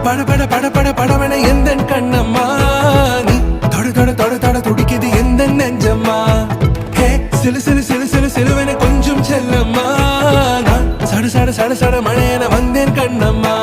பட பட பட பட படவன எந்த கண்ணம்மா நீ தொட தொட தொட தொட துடிக்குது எந்த நெஞ்சம்மா ஹே சிலு சிலு சிலு சிலு சிலுவன கொஞ்சம் செல்லம்மா நான் சட சட சட சட மழையன வந்தேன் கண்ணம்மா